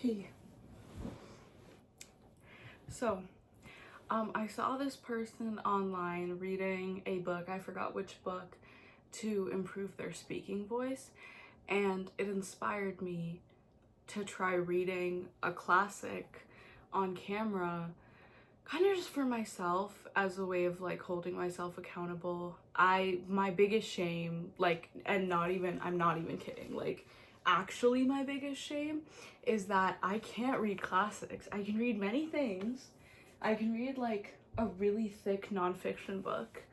Okay. So, I saw this person online reading a book, I forgot which book, to improve their speaking voice, and it inspired me to try reading a classic on camera, kind of just for myself, as a way of like holding myself accountable. My biggest shame, like, and I'm not even kidding, like, actually my biggest shame is that I can't read classics. I can read many things. I can read like a really thick nonfiction book,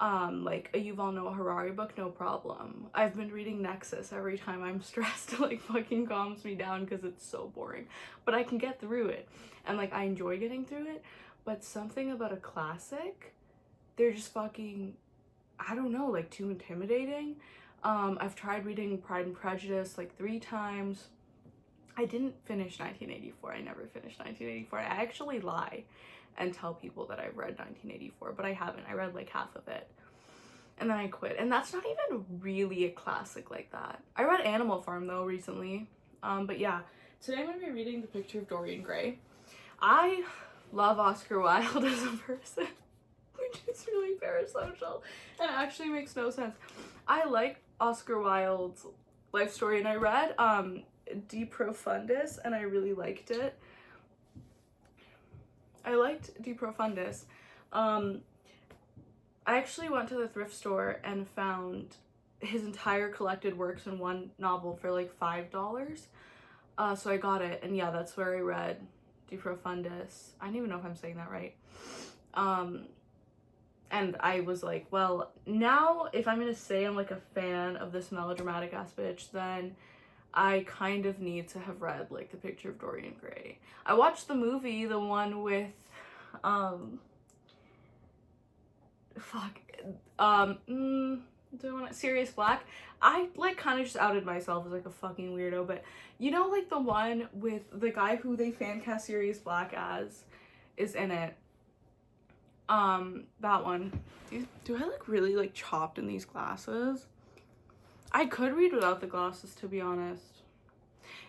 like a Yuval Noah Harari book, no problem. I've been reading Nexus every time I'm stressed. Like, fucking calms me down because it's so boring, but I can get through it, and like I enjoy getting through it. But something about a classic, they're just fucking, I don't know, like too intimidating. I've tried reading Pride and Prejudice like 3 times. I didn't finish 1984. I never finished 1984. I actually lie and tell people that I've read 1984, but I haven't. I read like half of it, and then I quit. And that's not even really a classic like that. I read Animal Farm though recently. But yeah, today I'm gonna be reading The Picture of Dorian Gray. I love Oscar Wilde as a person, which is really parasocial and actually makes no sense. I like Oscar Wilde's life story, and I read De Profundis, and I really liked it. I liked De Profundis. I actually went to the thrift store and found his entire collected works in one novel for like $5. So I got it, and yeah, that's where I read De Profundis. I don't even know if I'm saying that right. And I was like, well, now if I'm gonna say I'm like a fan of this melodramatic ass bitch, then I kind of need to have read like The Picture of Dorian Gray. I watched the movie, the one with Sirius Black. I like kind of just outed myself as like a fucking weirdo, but you know, like the one with the guy who they fan cast Sirius Black as is in it. That one. Do I look really like chopped in these glasses? I could read without the glasses, to be honest.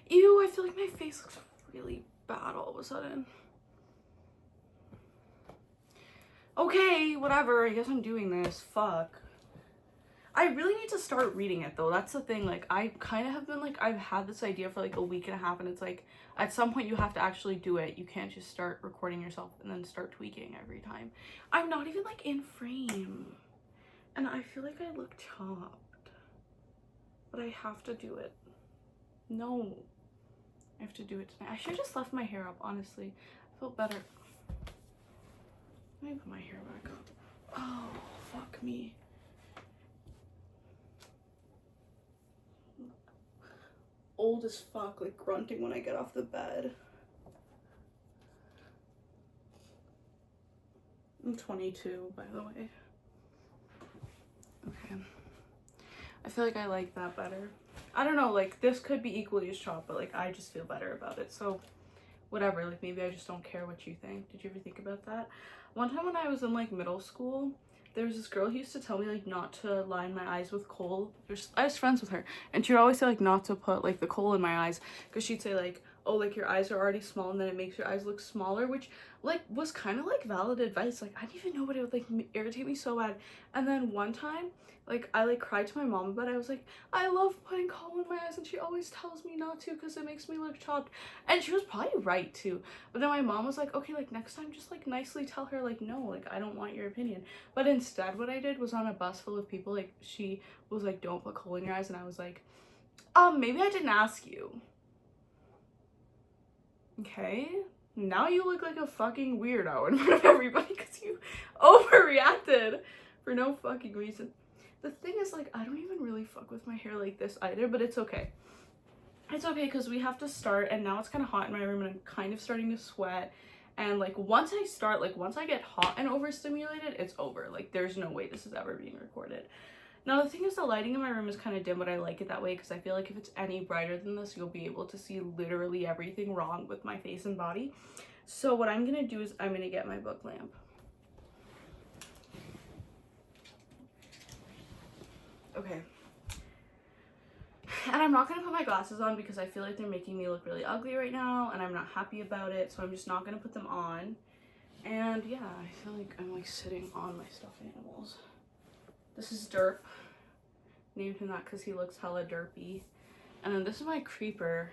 Ew, I feel like my face looks really bad all of a sudden. Okay, whatever, I guess I'm doing this. Fuck. I really need to start reading it though. That's the thing. Like, I kind of have been like, I've had this idea for like a week and a half, and it's like, at some point you have to actually do it. You can't just start recording yourself and then start tweaking every time. I'm not even like in frame, and I feel like I look chopped, but I have to do it. No, I have to do it tonight. I should have just left my hair up, honestly. I felt better. Let me put my hair back up. Oh, fuck me. Old as fuck, like grunting when I get off the bed. I'm 22, by the way. Okay. I feel like I like that better. I don't know, like, this could be equally as chopped, but like, I just feel better about it. So, whatever, like, maybe I just don't care what you think. Did you ever think about that? One time when I was in like middle school, there was this girl who used to tell me like not to line my eyes with kohl. I was friends with her, and she'd always say like not to put like the kohl in my eyes, because she'd say like, oh, like your eyes are already small and then it makes your eyes look smaller, which like was kind of like valid advice. Like, I didn't even know, but it would like irritate me so bad. And then one time, like, I like cried to my mom about it. I was like, I love putting kohl in my eyes, and she always tells me not to because it makes me look chopped. And she was probably right too. But then my mom was like, okay, like next time just like nicely tell her like, no, like I don't want your opinion. But instead what I did was, on a bus full of people, like she was like, don't put kohl in your eyes, and I was like, maybe I didn't ask you. Okay, now you look like a fucking weirdo in front of everybody because you overreacted for no fucking reason. The thing is, like, I don't even really fuck with my hair like this either, but it's okay. It's okay because we have to start, and now it's kind of hot in my room and I'm kind of starting to sweat. And like, once I start, like once I get hot and overstimulated, it's over. Like, there's no way this is ever being recorded. Now, the thing is, the lighting in my room is kind of dim, but I like it that way because I feel like if it's any brighter than this, you'll be able to see literally everything wrong with my face and body. So what I'm going to do is I'm going to get my book lamp. Okay. And I'm not gonna put my glasses on because I feel like they're making me look really ugly right now and I'm not happy about it, so I'm just not gonna put them on. And yeah, I feel like I'm like sitting on my stuffed animals. This is Derp. Named him that because he looks hella derpy. And then this is my creeper.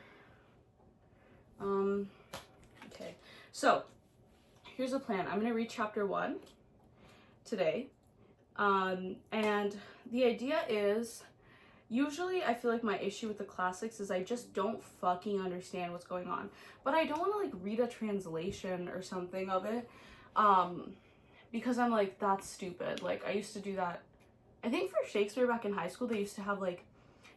Okay, so here's the plan. I'm gonna read chapter 1 today. And the idea is, usually I feel like my issue with the classics is I just don't fucking understand what's going on. But I don't want to like read a translation or something of it. Because I'm like, that's stupid. Like I used to do that. I think for Shakespeare back in high school, they used to have like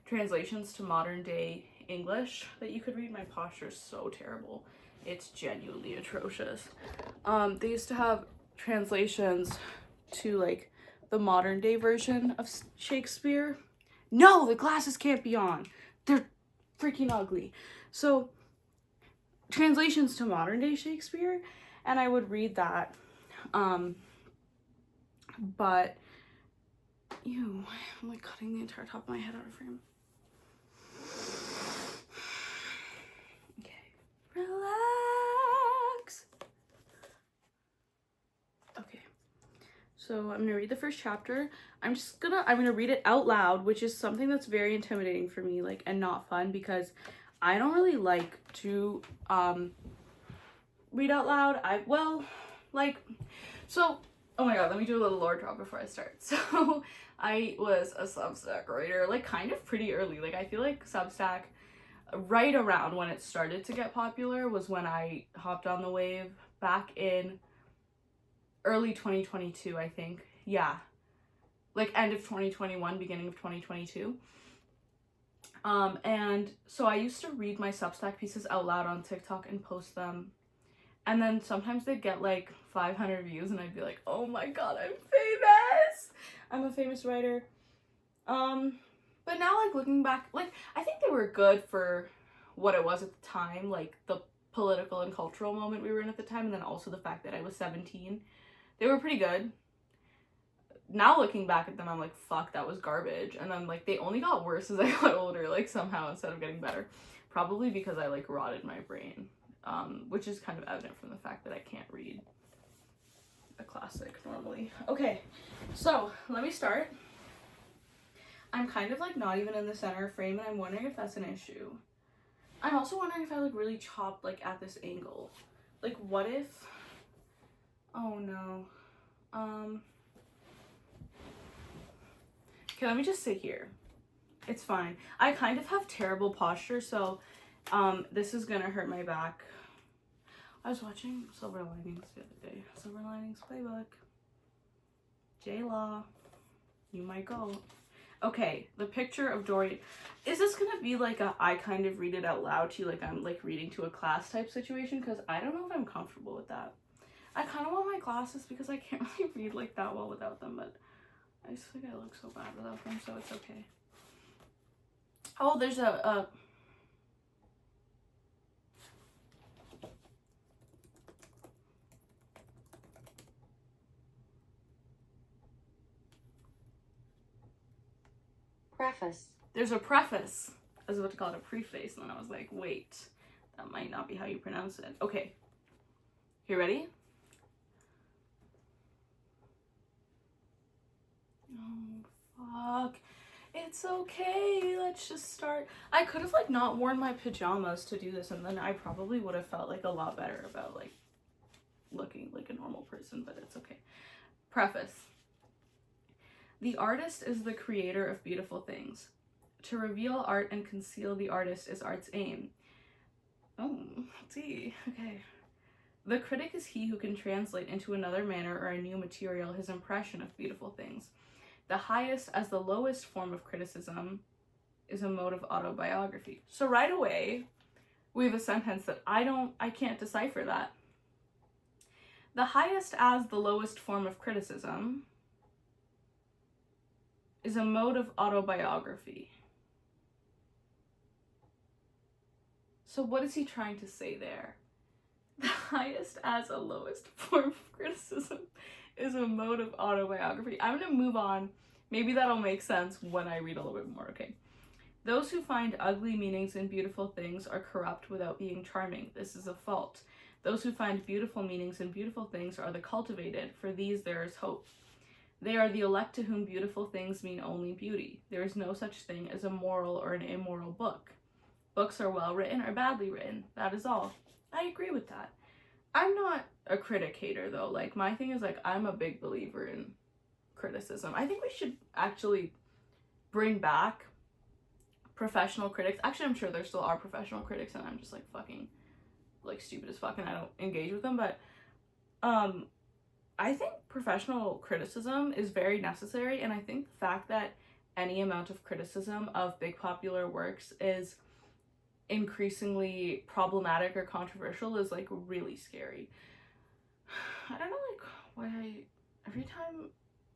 translations to modern day English that you could read. My posture is so terrible. It's genuinely atrocious. They used to have translations to like the modern day version of Shakespeare. No, the glasses can't be on. They're freaking ugly. So translations to modern day Shakespeare, and I would read that. But ew, I'm like cutting the entire top of my head out of frame. Okay, relax. Okay, so I'm gonna read the first chapter. I'm gonna read it out loud, which is something that's very intimidating for me, like, and not fun, because I don't really like to read out loud. Oh my god, let me do a little lore drop before I start. So I was a Substack writer, like kind of pretty early. Like I feel like Substack, right around when it started to get popular, was when I hopped on the wave back in early 2022, I think. Yeah, like end of 2021, beginning of 2022. And so I used to read my Substack pieces out loud on TikTok and post them. And then sometimes they'd get like 500 views and I'd be like, oh my god, I'm famous! I'm a famous writer. But now, like, looking back, like, I think they were good for what it was at the time, like the political and cultural moment we were in at the time, and then also the fact that I was 17. They were pretty good. Now looking back at them, I'm like, fuck, that was garbage. And then like they only got worse as I got older, like somehow, instead of getting better. Probably because I like rotted my brain, which is kind of evident from the fact that I can't read a classic normally. Okay, so let me start. I'm kind of like not even in the center frame, and I'm wondering if that's an issue. I'm also wondering if I like really chopped like at this angle. Like what if, oh no. Okay, let me just sit here. It's fine. I kind of have terrible posture, so this is gonna hurt my back. I was watching Silver Linings the other day. Silver Linings Playbook. J-Law. You might go. Okay, the picture of Dorian. Is this gonna be like a I kind of read it out loud to you, like I'm like reading to a class type situation? Because I don't know if I'm comfortable with that. I kind of want my glasses because I can't really read like that well without them, but I just think I look so bad without them, so it's okay. Oh, there's a preface. There's a preface. I was about to call it a preface, and then I was like, wait, that might not be how you pronounce it. Okay, you ready? Oh, fuck. It's okay, let's just start. I could have like not worn my pajamas to do this, and then I probably would have felt like a lot better about like looking like a normal person, but it's okay. Preface. The artist is the creator of beautiful things. To reveal art and conceal the artist is art's aim. Oh, let's see. Okay. The critic is he who can translate into another manner or a new material his impression of beautiful things. The highest as the lowest form of criticism is a mode of autobiography. So right away, we have a sentence that I can't decipher that. The highest as the lowest form of criticism is a mode of autobiography. So what is he trying to say there? The highest as a lowest form of criticism is a mode of autobiography. I'm gonna move on. Maybe that'll make sense when I read a little bit more, okay? Those who find ugly meanings in beautiful things are corrupt without being charming. This is a fault. Those who find beautiful meanings in beautiful things are the cultivated. For these there is hope. They are the elect to whom beautiful things mean only beauty. There is no such thing as a moral or an immoral book. Books are well written or badly written. That is all. I agree with that. I'm not a critic hater though. Like, my thing is, like, I'm a big believer in criticism. I think we should actually bring back professional critics. Actually, I'm sure there still are professional critics and I'm just like fucking like stupid as fuck and I don't engage with them, but I think professional criticism is very necessary, and I think the fact that any amount of criticism of big popular works is increasingly problematic or controversial is like really scary. I don't know, like, why every time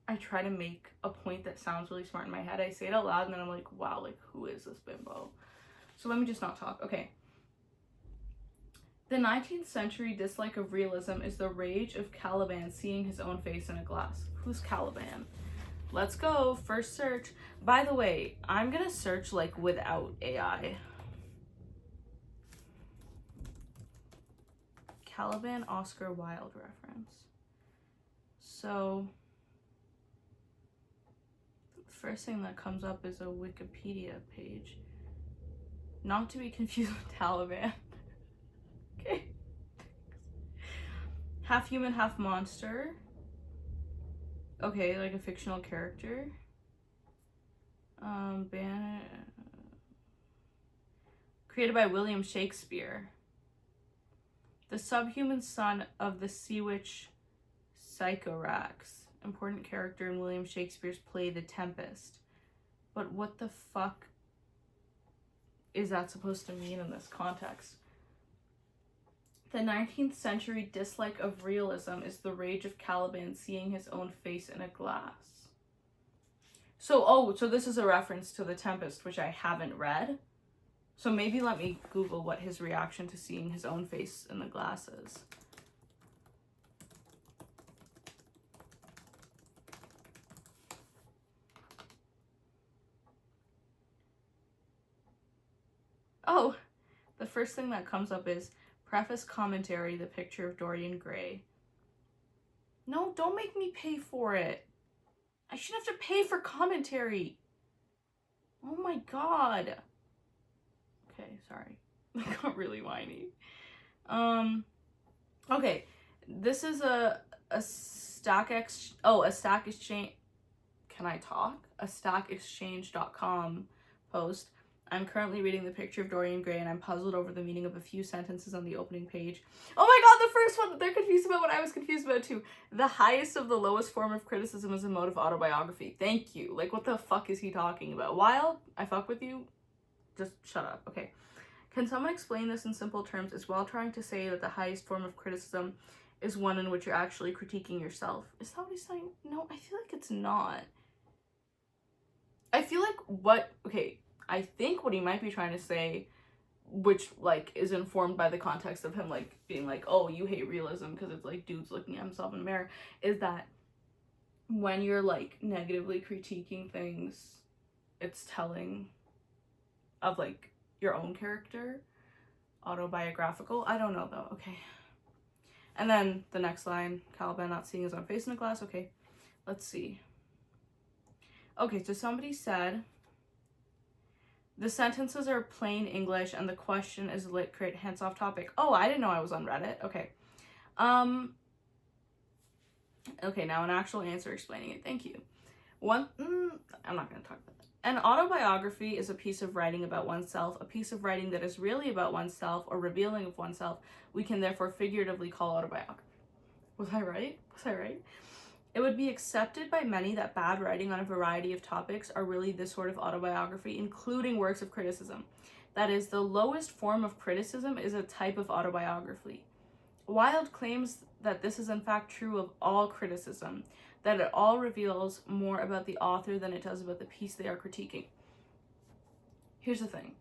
I try to make a point that sounds really smart in my head, I say it out loud and then I'm like, wow, like, who is this bimbo? So let me just not talk. Okay. The 19th century dislike of realism is the rage of Caliban seeing his own face in a glass. Who's Caliban? Let's go. First search. By the way, I'm gonna search like without AI. Caliban Oscar Wilde reference. So, first thing that comes up is a Wikipedia page. Not to be confused with Taliban. Okay. Half human, half monster. Okay, like a fictional character. Created by William Shakespeare. The subhuman son of the sea witch Sycorax. Important character in William Shakespeare's play The Tempest. But what the fuck is that supposed to mean in this context? The 19th century dislike of realism is the rage of Caliban seeing his own face in a glass. So this is a reference to The Tempest, which I haven't read. So maybe let me Google what his reaction to seeing his own face in the glass is. Oh, the first thing that comes up is Preface Commentary, The Picture of Dorian Gray. No, don't make me pay for it. I shouldn't have to pay for commentary. Oh my god. Okay, sorry. I got really whiny. Okay. This is a Stack Exchange. Can I talk? A StackExchange.com post. I'm currently reading The Picture of Dorian Gray and I'm puzzled over the meaning of a few sentences on the opening page. Oh my god, the first one that they're confused about what I was confused about too. The highest of the lowest form of criticism is a mode of autobiography. Thank you. Like, what the fuck is he talking about? Wilde, I fuck with you. Just shut up. Okay. Can someone explain this in simple terms as well, trying to say that the highest form of criticism is one in which you're actually critiquing yourself? Is that what he's saying? No, I feel like it's not. I feel like I think what he might be trying to say, which, like, is informed by the context of him, like, being like, oh, you hate realism because it's, like, dudes looking at himself in the mirror, is that when you're, like, negatively critiquing things, it's telling of, like, your own character. Autobiographical. I don't know, though. Okay. And then the next line, Caliban not seeing his own face in a glass. Okay. Let's see. Okay, so somebody said... The sentences are plain English and the question is lit crit, hence off topic. Oh, I didn't know I was on Reddit. Okay. Okay, now an actual answer explaining it. Thank you. I'm not going to talk about that. An autobiography is a piece of writing about oneself, a piece of writing that is really about oneself or revealing of oneself. We can therefore figuratively call autobiography. Was I right? It would be accepted by many that bad writing on a variety of topics are really this sort of autobiography, including works of criticism. That is, the lowest form of criticism is a type of autobiography. Wilde claims that this is in fact true of all criticism, that it all reveals more about the author than it does about the piece they are critiquing. Here's the thing.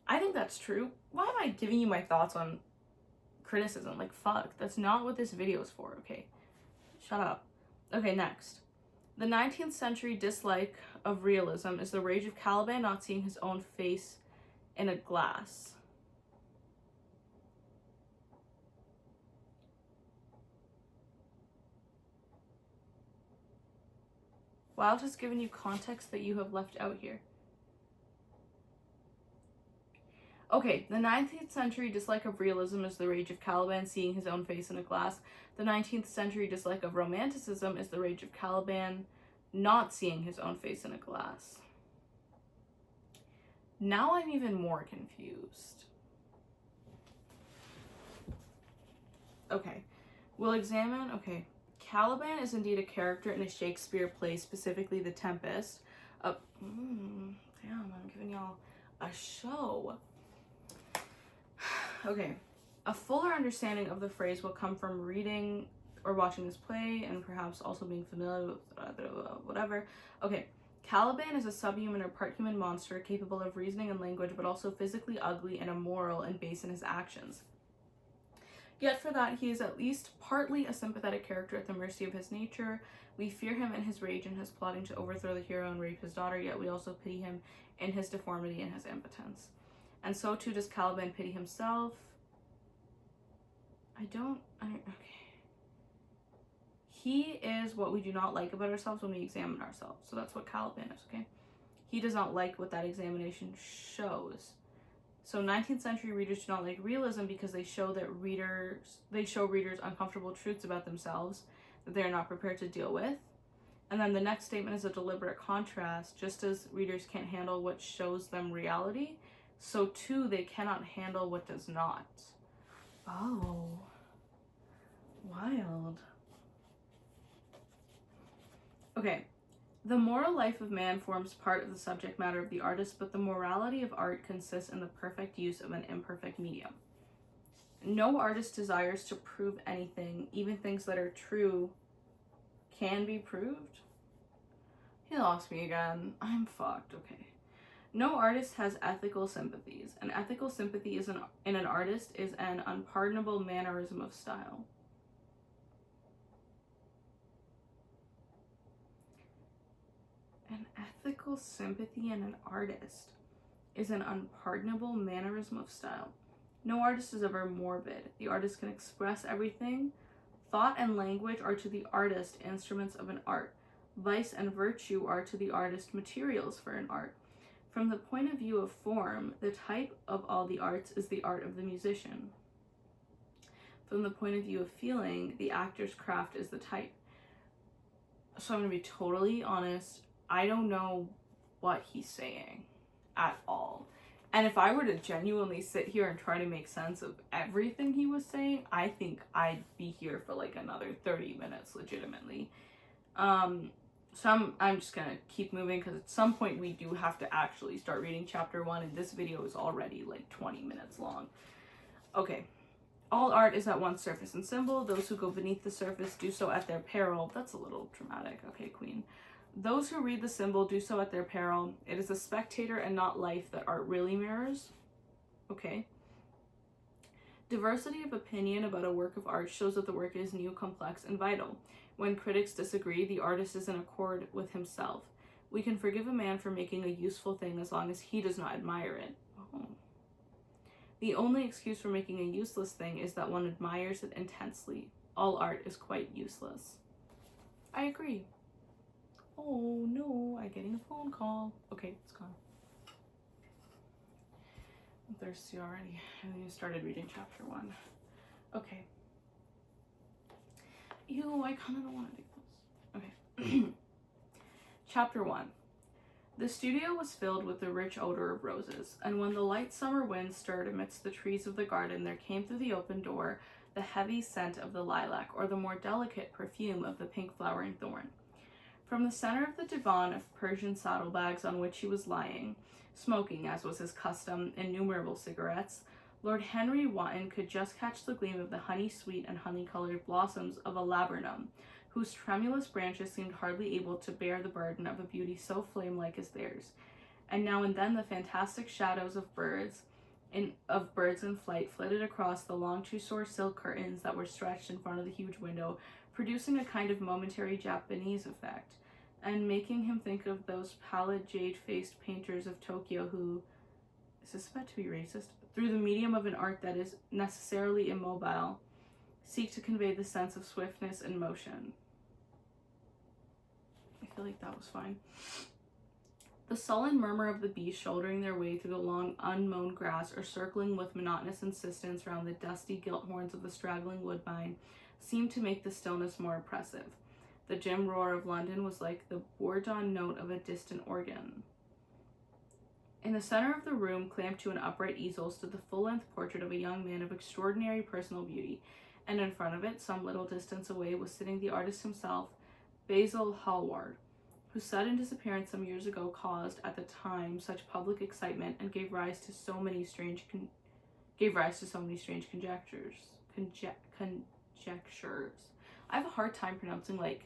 I think that's true. Why am I giving you my thoughts on criticism? Like, fuck. That's not what this video is for, okay? Shut up. Okay, next. The 19th century dislike of realism is the rage of Caliban not seeing his own face in a glass. Wilde has given you context that you have left out here. Okay, the 19th century dislike of realism is the rage of Caliban seeing his own face in a glass. The 19th century dislike of romanticism is the rage of Caliban not seeing his own face in a glass. Now I'm even more confused. Okay, we'll examine, Caliban is indeed a character in a Shakespeare play, specifically The Tempest. Damn, I'm giving y'all a show. Okay, a fuller understanding of the phrase will come from reading or watching this play and perhaps also being familiar with whatever. Okay, Caliban is a subhuman or part human monster capable of reasoning and language, but also physically ugly and immoral and base in his actions. Yet for that, he is at least partly a sympathetic character at the mercy of his nature. We fear him in his rage and his plotting to overthrow the hero and rape his daughter, yet we also pity him in his deformity and his impotence. And so too does Caliban pity himself. He is what we do not like about ourselves when we examine ourselves. So that's what Caliban is, okay? He does not like what that examination shows. So 19th century readers do not like realism because they show readers uncomfortable truths about themselves that they are not prepared to deal with. And then the next statement is a deliberate contrast. Just as readers can't handle what shows them reality, so too they cannot handle what does not. Oh, wild. Okay, the moral life of man forms part of the subject matter of the artist, but the morality of art consists in the perfect use of an imperfect medium. No artist desires to prove anything, even things that are true can be proved. He lost me again. I'm fucked, okay. No artist has ethical sympathies. An ethical sympathy in an artist is an unpardonable mannerism of style. An ethical sympathy in an artist is an unpardonable mannerism of style. No artist is ever morbid. The artist can express everything. Thought and language are to the artist instruments of an art. Vice and virtue are to the artist materials for an art. From the point of view of form, the type of all the arts is the art of the musician. From the point of view of feeling, the actor's craft is the type. So I'm going to be totally honest. I don't know what he's saying at all. And if I were to genuinely sit here and try to make sense of everything he was saying, I think I'd be here for like another 30 minutes legitimately. So I'm just gonna keep moving because at some point we do have to actually start reading chapter 1, and this video is already like 20 minutes long. Okay. All art is at once surface and symbol. Those who go beneath the surface do so at their peril. That's a little dramatic. Okay, queen. Those who read the symbol do so at their peril. It is a spectator and not life that art really mirrors. Okay. Diversity of opinion about a work of art shows that the work is new, complex, and vital. When critics disagree, the artist is in accord with himself. We can forgive a man for making a useful thing as long as he does not admire it. Oh. The only excuse for making a useless thing is that one admires it intensely. All art is quite useless. I agree. Oh no, I'm getting a phone call. Okay, it's gone. I'm thirsty already. I haven't even started reading chapter 1. Okay. Ew, I kind of don't want to do this. Okay. Chapter 1. The studio was filled with the rich odor of roses, and when the light summer wind stirred amidst the trees of the garden, there came through the open door the heavy scent of the lilac, or the more delicate perfume of the pink flowering thorn. From the center of the divan of Persian saddlebags on which he was lying, smoking, as was his custom, innumerable cigarettes, Lord Henry Wotton could just catch the gleam of the honey-sweet and honey-colored blossoms of a laburnum, whose tremulous branches seemed hardly able to bear the burden of a beauty so flame-like as theirs. And now and then the fantastic shadows of birds in flight flitted across the long Tussore silk curtains that were stretched in front of the huge window, producing a kind of momentary Japanese effect. and making him think of those pallid, jade-faced painters of Tokyo who, is this about to be racist? Through the medium of an art that is necessarily immobile, seek to convey the sense of swiftness and motion. I feel like that was fine. The sullen murmur of the beasts shouldering their way through the long, unmown grass or circling with monotonous insistence round the dusty gilt horns of the straggling woodbine seemed to make the stillness more oppressive. The dim roar of London was like the bourdon note of a distant organ. In the center of the room, clamped to an upright easel, stood the full-length portrait of a young man of extraordinary personal beauty, and in front of it, some little distance away, was sitting the artist himself, Basil Hallward, whose sudden disappearance some years ago caused, at the time, such public excitement and gave rise to so many strange conjectures. I have a hard time pronouncing like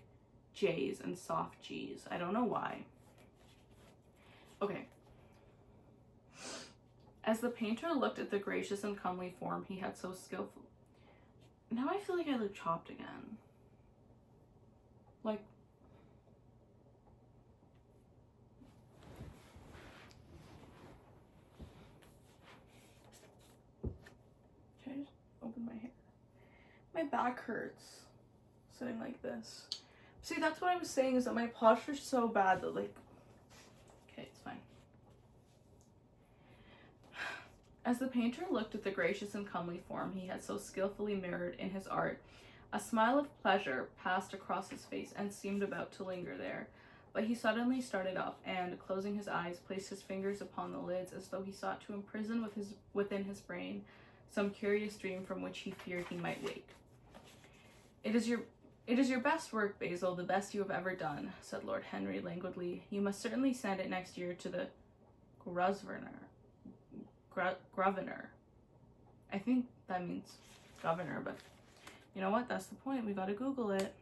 J's and soft G's. I don't know why. Okay. As the painter looked at the gracious and comely form he had so skillful. Now I feel like I look chopped again. Like, should I just open my hair? My back hurts sitting like this. See, that's what I was saying, is that my posture's so bad that, like, okay, it's fine. As the painter looked at the gracious and comely form he had so skillfully mirrored in his art, a smile of pleasure passed across his face and seemed about to linger there, but he suddenly started up and, closing his eyes, placed his fingers upon the lids as though he sought to imprison within his brain some curious dream from which he feared he might wake. It is your best work, Basil, the best you have ever done, said Lord Henry languidly. You must certainly send it next year to the Grosvenor. I think that means governor, but you know what? That's the point. We gotta Google it.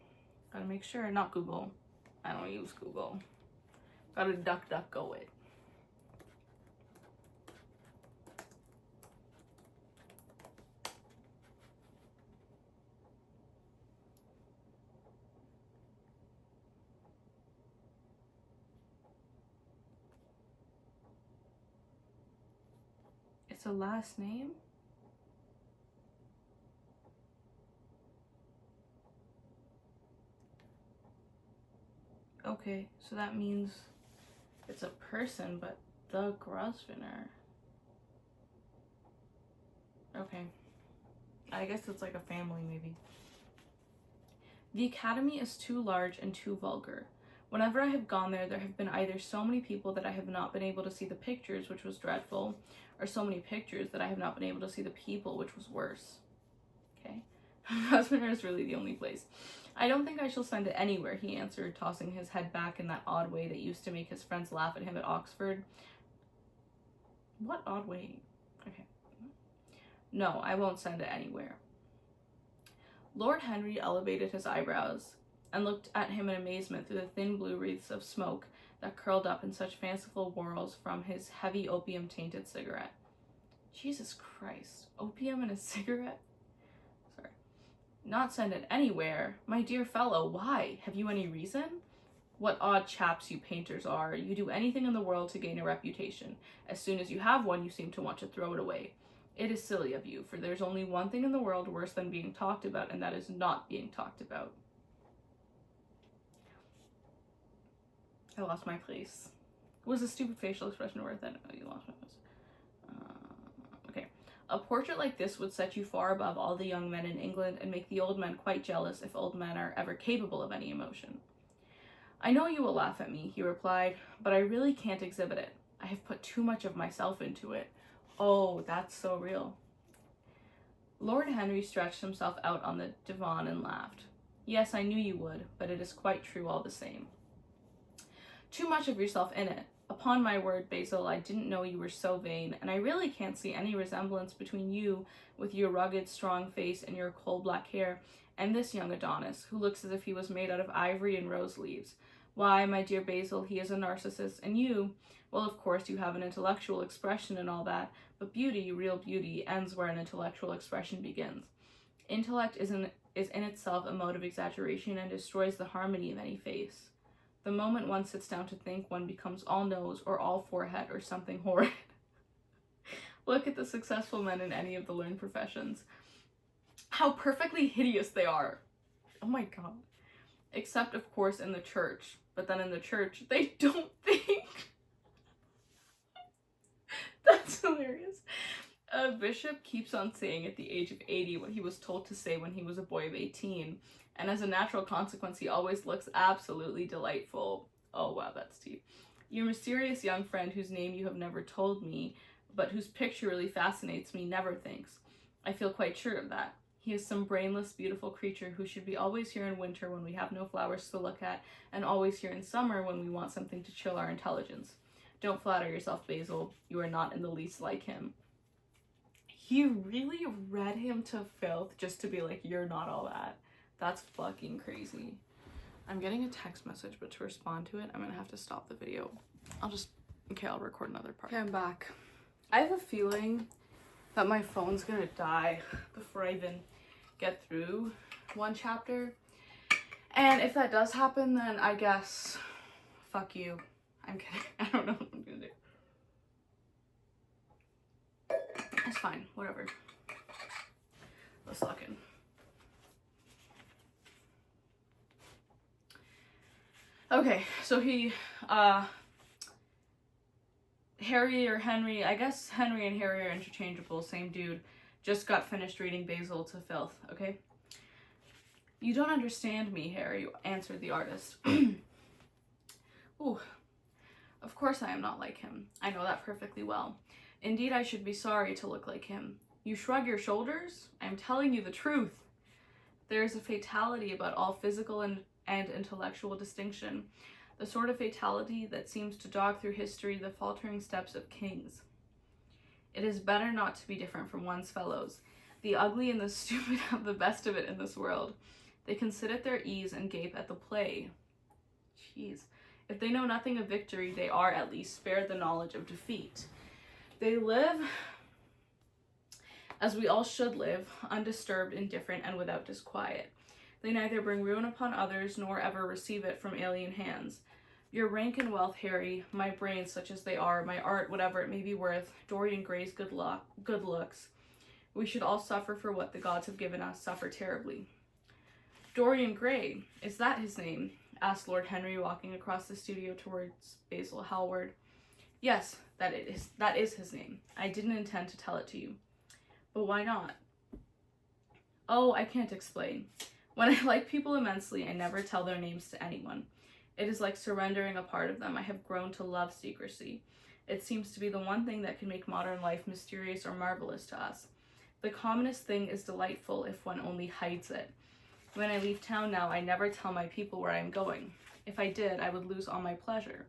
Gotta make sure. Not Google. I don't use Google. Gotta DuckDuckGo it. It's a last name? Okay, so that means it's a person, but the Grosvenor. Okay. I guess it's like a family, maybe. The academy is too large and too vulgar. Whenever I have gone there, there have been either so many people that I have not been able to see the pictures, which was dreadful, or so many pictures that I have not been able to see the people, which was worse. Okay? Grosvenor is really the only place. I don't think I shall send it anywhere, he answered, tossing his head back in that odd way that used to make his friends laugh at him at Oxford. What odd way? Okay. No, I won't send it anywhere. Lord Henry elevated his eyebrows and looked at him in amazement through the thin blue wreaths of smoke that curled up in such fanciful whorls from his heavy opium-tainted cigarette. Jesus Christ, opium in a cigarette? Sorry. Not send it anywhere? My dear fellow, why? Have you any reason? What odd chaps you painters are. You do anything in the world to gain a reputation. As soon as you have one, you seem to want to throw it away. It is silly of you, for there's only one thing in the world worse than being talked about, and that is not being talked about. I lost my place. Was a stupid facial expression worth it? Oh, you lost my place. Okay. A portrait like this would set you far above all the young men in England and make the old men quite jealous if old men are ever capable of any emotion. I know you will laugh at me, he replied, but I really can't exhibit it. I have put too much of myself into it. Oh, that's so real. Lord Henry stretched himself out on the divan and laughed. Yes, I knew you would, but it is quite true all the same. Too much of yourself in it. Upon my word, Basil, I didn't know you were so vain, and I really can't see any resemblance between you, with your rugged, strong face and your coal-black hair, and this young Adonis, who looks as if he was made out of ivory and rose leaves. Why, my dear Basil, he is a narcissus, and you, well, of course, you have an intellectual expression and all that, but beauty, real beauty, ends where an intellectual expression begins. Intellect is in itself a mode of exaggeration and destroys the harmony of any face. The moment one sits down to think, one becomes all nose or all forehead or something horrid. Look at the successful men in any of the learned professions. How perfectly hideous they are. Oh my god. Except, of course, in the church. But then in the church, they don't think. That's hilarious. A bishop keeps on saying at the age of 80 what he was told to say when he was a boy of 18. And as a natural consequence, he always looks absolutely delightful. Oh wow, that's deep. Your mysterious young friend whose name you have never told me, but whose picture really fascinates me, never thinks. I feel quite sure of that. He is some brainless, beautiful creature who should be always here in winter when we have no flowers to look at, and always here in summer when we want something to chill our intelligence. Don't flatter yourself, Basil. You are not in the least like him. He really read him to filth just to be like, you're not all that. That's fucking crazy. I'm getting a text message, but to respond to it, I'm gonna have to stop the video. I'll record another part. Okay, I'm back. I have a feeling that my phone's gonna die before I even get through one chapter. And if that does happen, then I guess, fuck you. I'm kidding. I don't know what I'm gonna do. It's fine, whatever. Let's lock in. Okay, so Harry or Henry, I guess Henry and Harry are interchangeable, same dude, just got finished reading Basil to filth, okay? You don't understand me, Harry, answered the artist. Ooh, of course I am not like him. I know that perfectly well. Indeed, I should be sorry to look like him. You shrug your shoulders? I am telling you the truth. There is a fatality about all physical and intellectual distinction, the sort of fatality that seems to dog through history the faltering steps of kings. It is better not to be different from one's fellows. The ugly and the stupid have the best of it in this world. They can sit at their ease and gape at the play. Jeez. If they know nothing of victory, they are at least spared the knowledge of defeat. They live, as we all should live, undisturbed, indifferent, and without disquiet. They neither bring ruin upon others, nor ever receive it from alien hands. Your rank and wealth, Harry, my brains such as they are, my art, whatever it may be worth, Dorian Gray's good looks, we should all suffer for what the gods have given us, suffer terribly. Dorian Gray, is that his name? Asked Lord Henry, walking across the studio towards Basil Hallward. Yes, that is his name. I didn't intend to tell it to you. But why not? Oh, I can't explain. When I like people immensely, I never tell their names to anyone. It is like surrendering a part of them. I have grown to love secrecy. It seems to be the one thing that can make modern life mysterious or marvelous to us. The commonest thing is delightful if one only hides it. When I leave town now, I never tell my people where I am going. If I did, I would lose all my pleasure.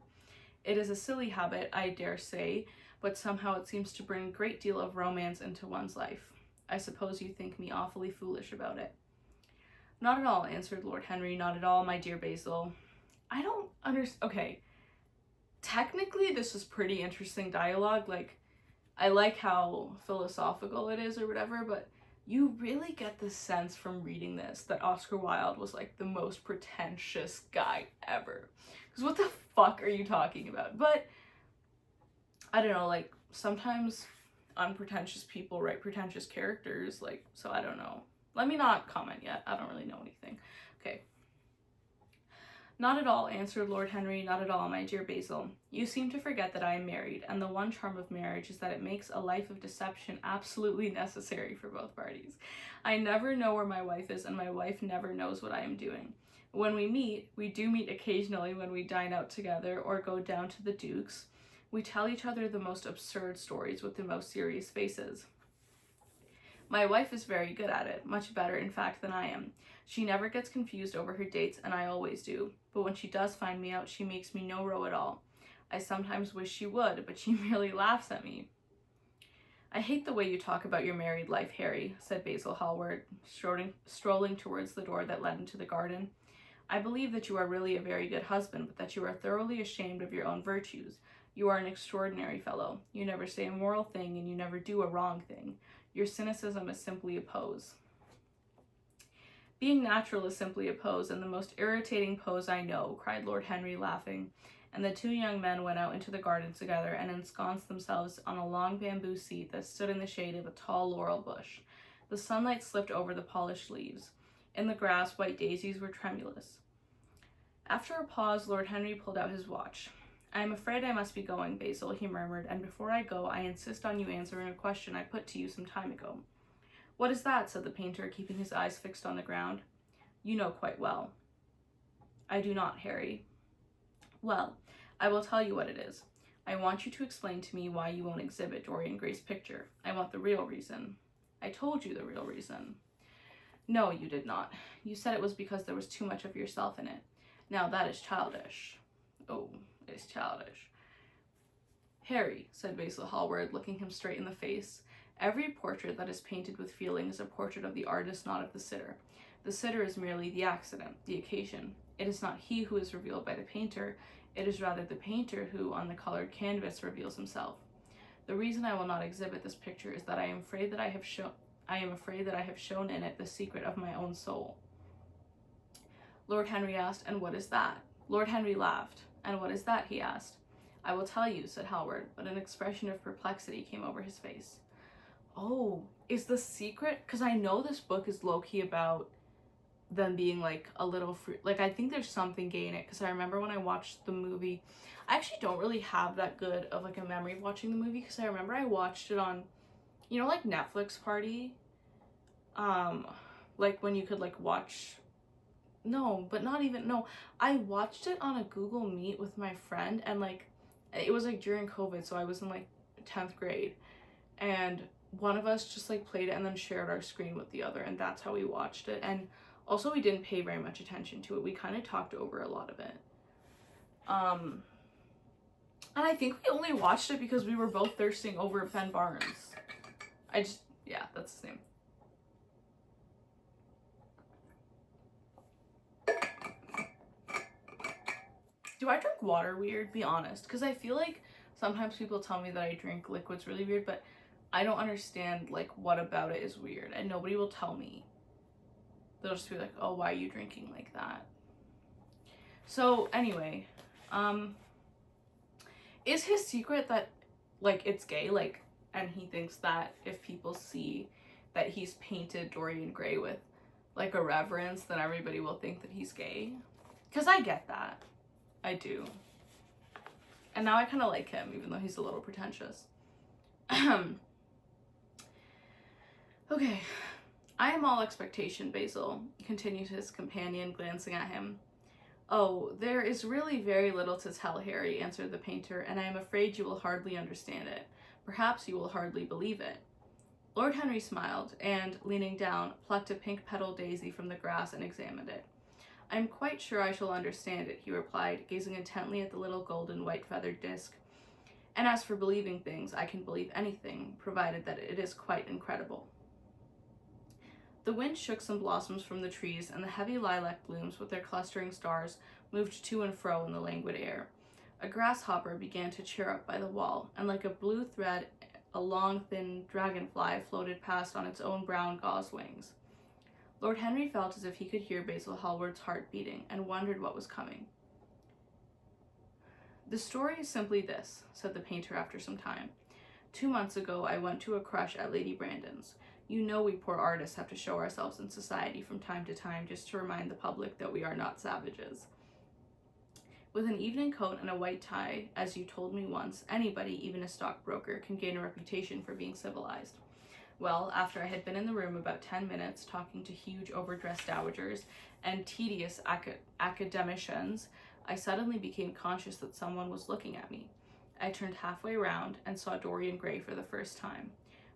It is a silly habit, I dare say, but somehow it seems to bring a great deal of romance into one's life. I suppose you think me awfully foolish about it. Not at all, answered Lord Henry, not at all, my dear Basil. I don't understand. Okay, technically this is pretty interesting dialogue. Like, I like how philosophical it is or whatever, but you really get the sense from reading this that Oscar Wilde was like the most pretentious guy ever. Because what the fuck are you talking about? But I don't know, like sometimes unpretentious people write pretentious characters, like, so I don't know. Let me not comment yet. I don't really know anything. Okay. Not at all, answered Lord Henry, not at all, my dear Basil. You seem to forget that I am married, and the one charm of marriage is that it makes a life of deception absolutely necessary for both parties. I never know where my wife is, and my wife never knows what I am doing. When we do meet occasionally when we dine out together or go down to the Duke's. We tell each other the most absurd stories with the most serious faces. My wife is very good at it, much better, in fact, than I am. She never gets confused over her dates, and I always do. But when she does find me out, she makes me no row at all. I sometimes wish she would, but she merely laughs at me. I hate the way you talk about your married life, Harry, said Basil Hallward, strolling towards the door that led into the garden. I believe that you are really a very good husband, but that you are thoroughly ashamed of your own virtues. You are an extraordinary fellow. You never say a moral thing, and you never do a wrong thing. Your cynicism is simply a pose. Being natural is simply a pose, and the most irritating pose I know, cried Lord Henry, laughing, and the two young men went out into the garden together and ensconced themselves on a long bamboo seat that stood in the shade of a tall laurel bush. The sunlight slipped over the polished leaves. In the grass, white daisies were tremulous. After a pause, Lord Henry pulled out his watch. I am afraid I must be going, Basil, he murmured, and before I go, I insist on you answering a question I put to you some time ago. What is that? Said the painter, keeping his eyes fixed on the ground. You know quite well. I do not, Harry. Well, I will tell you what it is. I want you to explain to me why you won't exhibit Dorian Gray's picture. I want the real reason. I told you the real reason. No, you did not. You said it was because there was too much of yourself in it. Now that is childish. Oh, it is childish. Harry, said Basil Hallward, looking him straight in the face, every portrait that is painted with feeling is a portrait of the artist, not of the sitter. The sitter is merely the accident, the occasion. It is not he who is revealed by the painter, it is rather the painter who, on the colored canvas, reveals himself. The reason I will not exhibit this picture is that I am afraid that I have shown in it the secret of my own soul. Lord Henry asked, and what is that? Lord Henry laughed. And what is that? He asked. I will tell you, said Hallward, but an expression of perplexity came over his face. Oh, is the secret? Because I know this book is low-key about them being like a little free. Like, I think there's something gay in it, because I remember when I watched the movie, I actually don't really have that good of like a memory of watching the movie, because I remember I watched it on, you know, like Netflix Party, like when you could like watch, no, but not even, no, I watched it on a Google Meet with my friend, and like it was like during COVID, so I was in like 10th grade, and one of us just like played it and then shared our screen with the other, and that's how we watched it. And also we didn't pay very much attention to it. We kind of talked over a lot of it. And I think we only watched it because we were both thirsting over Ben Barnes. Yeah, that's his name. Do I drink water weird? Be honest, because I feel like sometimes people tell me that I drink liquids really weird, but I don't understand like what about it is weird, and nobody will tell me. They'll just be like, oh, why are you drinking like that? So anyway, is his secret that like it's gay, like, and he thinks that if people see that he's painted Dorian Gray with like a reverence, then everybody will think that he's gay? Because I get that. I do. And now I kind of like him, even though he's a little pretentious. Okay. I am all expectation, Basil, continued his companion, glancing at him. Oh, there is really very little to tell, Harry, answered the painter, and I am afraid you will hardly understand it. Perhaps you will hardly believe it. Lord Henry smiled, and, leaning down, plucked a pink-petaled daisy from the grass and examined it. I am quite sure I shall understand it, he replied, gazing intently at the little golden white-feathered disc. And as for believing things, I can believe anything, provided that it is quite incredible. The wind shook some blossoms from the trees, and the heavy lilac blooms with their clustering stars moved to and fro in the languid air. A grasshopper began to chirrup by the wall, and like a blue thread, a long, thin dragonfly floated past on its own brown gauze wings. Lord Henry felt as if he could hear Basil Hallward's heart beating, and wondered what was coming. The story is simply this, said the painter after some time. 2 months ago, I went to a crush at Lady Brandon's. You know we poor artists have to show ourselves in society from time to time just to remind the public that we are not savages. With an evening coat and a white tie, as you told me once, anybody, even a stockbroker, can gain a reputation for being civilized. Well, after I had been in the room about 10 minutes talking to huge overdressed dowagers and tedious academicians, I suddenly became conscious that someone was looking at me. I turned halfway round and saw Dorian Gray for the first time.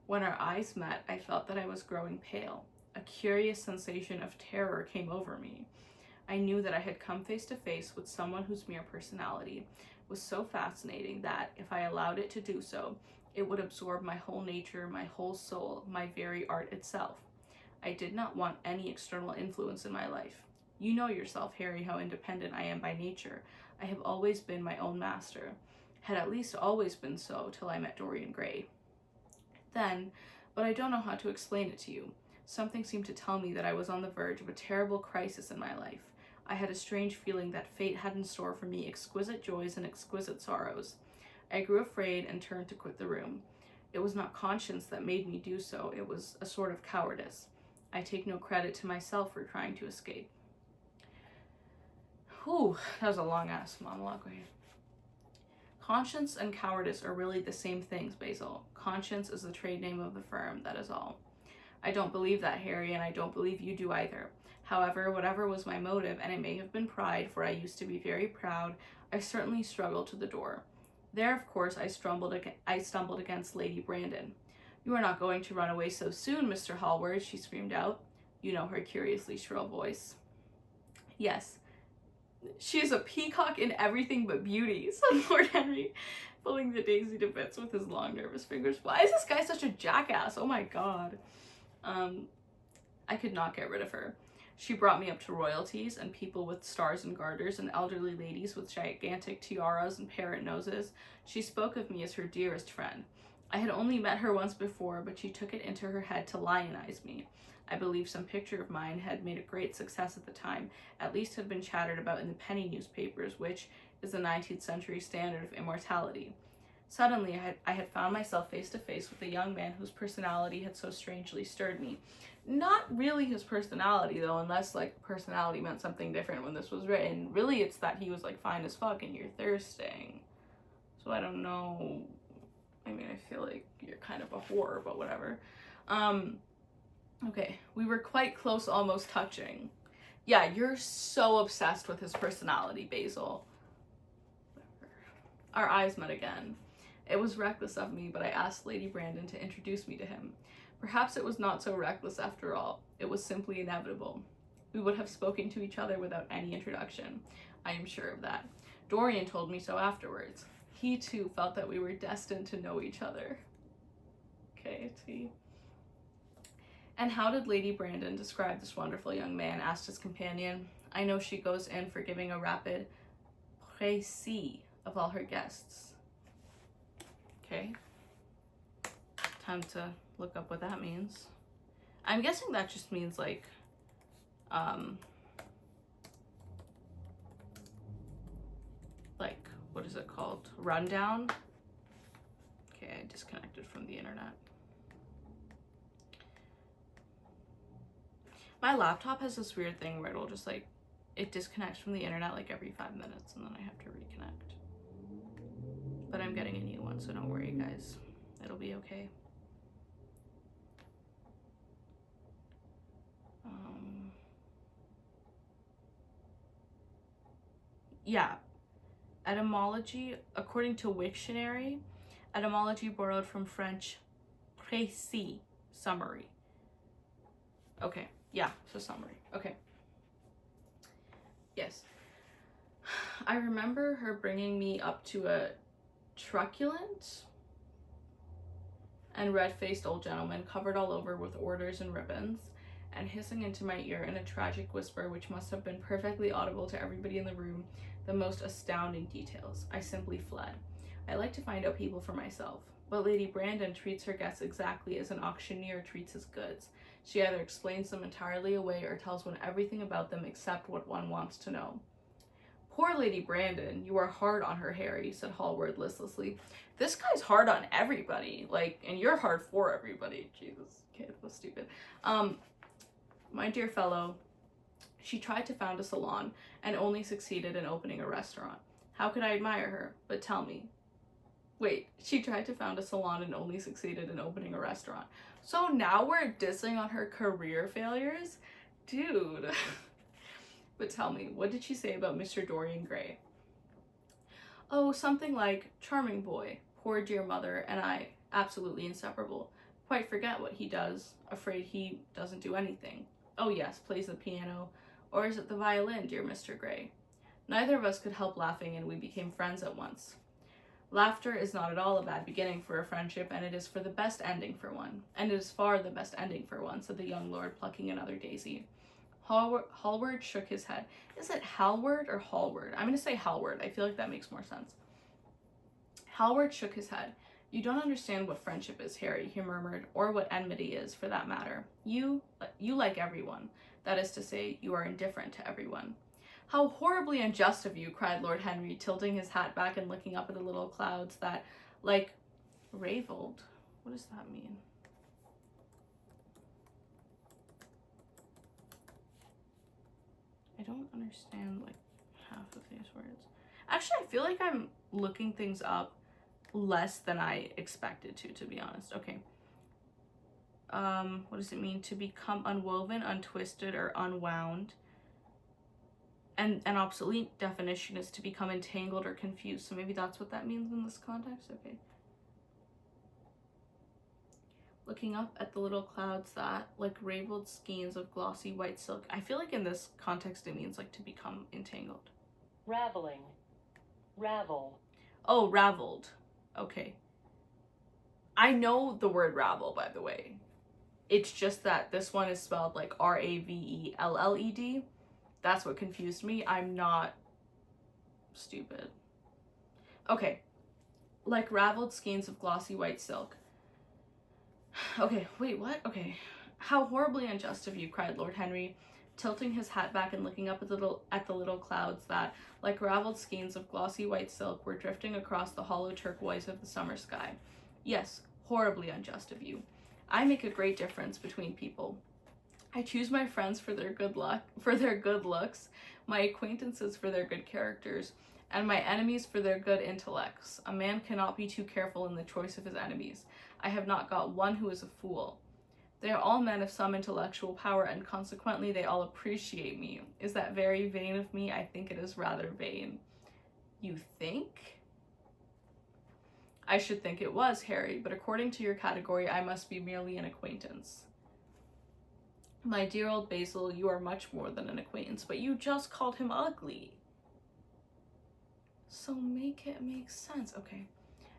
When our eyes met, I felt that I was growing pale. A curious sensation of terror came over me. I knew that I had come face to face with someone whose mere personality was so fascinating that, if I allowed it to do so, it would absorb my whole nature, my whole soul, my very art itself. I did not want any external influence in my life. You know yourself, Harry, how independent I am by nature. I have always been my own master. Had at least always been so till I met Dorian Gray. Then, but I don't know how to explain it to you. Something seemed to tell me that I was on the verge of a terrible crisis in my life. I had a strange feeling that fate had in store for me exquisite joys and exquisite sorrows. I grew afraid and turned to quit the room. It was not conscience that made me do so, it was a sort of cowardice. I take no credit to myself for trying to escape. Whew, that was a long-ass monologue. Conscience and cowardice are really the same things, Basil. Conscience is the trade name of the firm, that is all. I don't believe that, Harry, and I don't believe you do either. However, whatever was my motive, and it may have been pride, for I used to be very proud, I certainly struggled to the door. There, of course, I stumbled against Lady Brandon. You are not going to run away so soon, Mr. Hallward, she screamed out. You know her curiously shrill voice. Yes. She is a peacock in everything but beauty, said Lord Henry, pulling the daisy to bits with his long, nervous fingers. Why is this guy such a jackass? Oh my god. I could not get rid of her. She brought me up to royalties and people with stars and garters and elderly ladies with gigantic tiaras and parrot noses. She spoke of me as her dearest friend. I had only met her once before, but she took it into her head to lionize me. I believe some picture of mine had made a great success at the time, at least had been chattered about in the penny newspapers, which is the 19th century standard of immortality. Suddenly, I had found myself face to face with a young man whose personality had so strangely stirred me. Not really his personality, though, unless, like, personality meant something different when this was written. Really, it's that he was, like, fine as fuck and you're thirsting. So I don't know. I mean, I feel like you're kind of a whore, but whatever. Okay, we were quite close, almost touching. Yeah, you're so obsessed with his personality, Basil. Our eyes met again. It was reckless of me, but I asked Lady Brandon to introduce me to him. Perhaps it was not so reckless after all. It was simply inevitable. We would have spoken to each other without any introduction. I am sure of that. Dorian told me so afterwards. He, too, felt that we were destined to know each other. Okay, see. And how did Lady Brandon describe this wonderful young man? Asked his companion. I know she goes in for giving a rapid précis of all her guests. Okay. Time to look up what that means. I'm guessing that just means like, what is it called? Rundown? Okay, I disconnected from the internet. My laptop has this weird thing where it'll just like, it disconnects from the internet like every 5 minutes and then I have to reconnect. But I'm getting a new one, so don't worry guys. It'll be okay. Yeah. Etymology, according to Wiktionary, etymology borrowed from French précis, summary. Okay, yeah, so summary. Okay. Yes. I remember her bringing me up to a truculent and red-faced old gentleman covered all over with orders and ribbons and hissing into my ear in a tragic whisper which must have been perfectly audible to everybody in the room the most astounding details. I simply fled. I like to find out people for myself, but Lady Brandon treats her guests exactly as an auctioneer treats his goods. She either explains them entirely away or tells one everything about them except what one wants to know. Poor Lady Brandon, you are hard on her, Harry, said Hallward listlessly. This guy's hard on everybody, like, and you're hard for everybody. Jesus, okay, that was stupid. My dear fellow, she tried to found a salon and only succeeded in opening a restaurant. How could I admire her? But tell me. Wait, she tried to found a salon and only succeeded in opening a restaurant. So now we're dissing on her career failures? Dude. But tell me, what did she say about Mr. Dorian Gray? Oh, something like, charming boy, poor dear mother, and I, absolutely inseparable. Quite forget what he does, afraid he doesn't do anything. Oh yes, plays the piano, or is it the violin, dear Mr. Gray? Neither of us could help laughing, and we became friends at once. Laughter is not at all a bad beginning for a friendship, and it is for the best ending for one. And it is far the best ending for one, said the young lord, plucking another daisy. Hallward shook his head. Is it Hallward or Hallward? I'm going to say Hallward. I feel like that makes more sense. Hallward shook his head. You don't understand what friendship is, Harry, he murmured, or what enmity is, for that matter. You like everyone. That is to say, you are indifferent to everyone. How horribly unjust of you, cried Lord Henry, tilting his hat back and looking up at the little clouds that, like, raveled. What does that mean? I don't understand, like, half of these words. Actually, I feel like I'm looking things up less than I expected to be honest. Okay. What does it mean? To become unwoven, untwisted, or unwound. And an obsolete definition is to become entangled or confused. So maybe that's what that means in this context. Okay. Looking up at the little clouds that, like raveled skeins of glossy white silk. I feel like in this context it means like to become entangled. Raveling. Ravel. Oh, raveled. Okay. I know the word ravel, by the way. It's just that this one is spelled like R-A-V-E-L-L-E-D. That's what confused me. I'm not stupid. Okay. Like raveled skeins of glossy white silk. Okay, wait, what? Okay. How horribly unjust of you, cried Lord Henry, tilting his hat back and looking up at the little clouds that, like raveled skeins of glossy white silk, were drifting across the hollow turquoise of the summer sky. Yes, horribly unjust of you. I make a great difference between people. I choose my friends for their good looks, my acquaintances for their good characters, and my enemies for their good intellects. A man cannot be too careful in the choice of his enemies. I have not got one who is a fool. They are all men of some intellectual power, and consequently they all appreciate me. Is that very vain of me? I think it is rather vain. You think? I should think it was, Harry, but according to your category, I must be merely an acquaintance. My dear old Basil, you are much more than an acquaintance, but you just called him ugly. So make it make sense. Okay.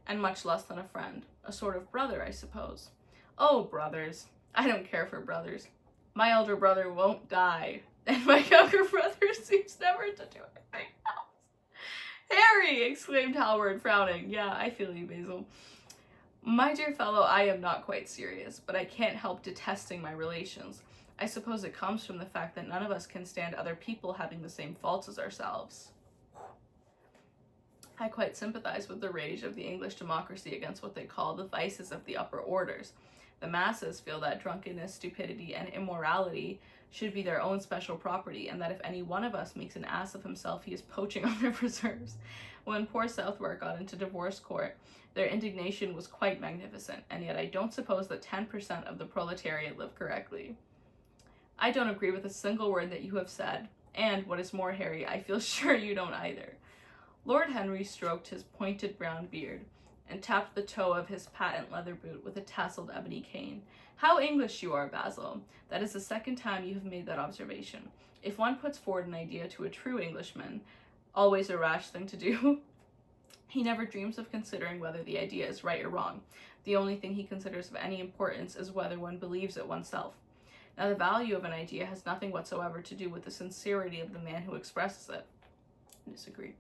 And much less than a friend. A sort of brother, I suppose. Oh, brothers. I don't care for brothers. My elder brother won't die, and my younger brother seems never to do anything else. Harry! Exclaimed Howard, frowning. Yeah, I feel you, Basil. My dear fellow, I am not quite serious, but I can't help detesting my relations. I suppose it comes from the fact that none of us can stand other people having the same faults as ourselves. I quite sympathize with the rage of the English democracy against what they call the vices of the upper orders. The masses feel that drunkenness, stupidity, and immorality should be their own special property, and that if any one of us makes an ass of himself, he is poaching on their preserves. When poor Southwark got into divorce court, their indignation was quite magnificent, and yet I don't suppose that 10% of the proletariat live correctly. I don't agree with a single word that you have said, and, what is more, Harry, I feel sure you don't either. Lord Henry stroked his pointed brown beard and tapped the toe of his patent leather boot with a tasseled ebony cane. How English you are, Basil. That is the second time you have made that observation. If one puts forward an idea to a true Englishman, always a rash thing to do, he never dreams of considering whether the idea is right or wrong. The only thing he considers of any importance is whether one believes it oneself. Now, the value of an idea has nothing whatsoever to do with the sincerity of the man who expresses it. I disagree.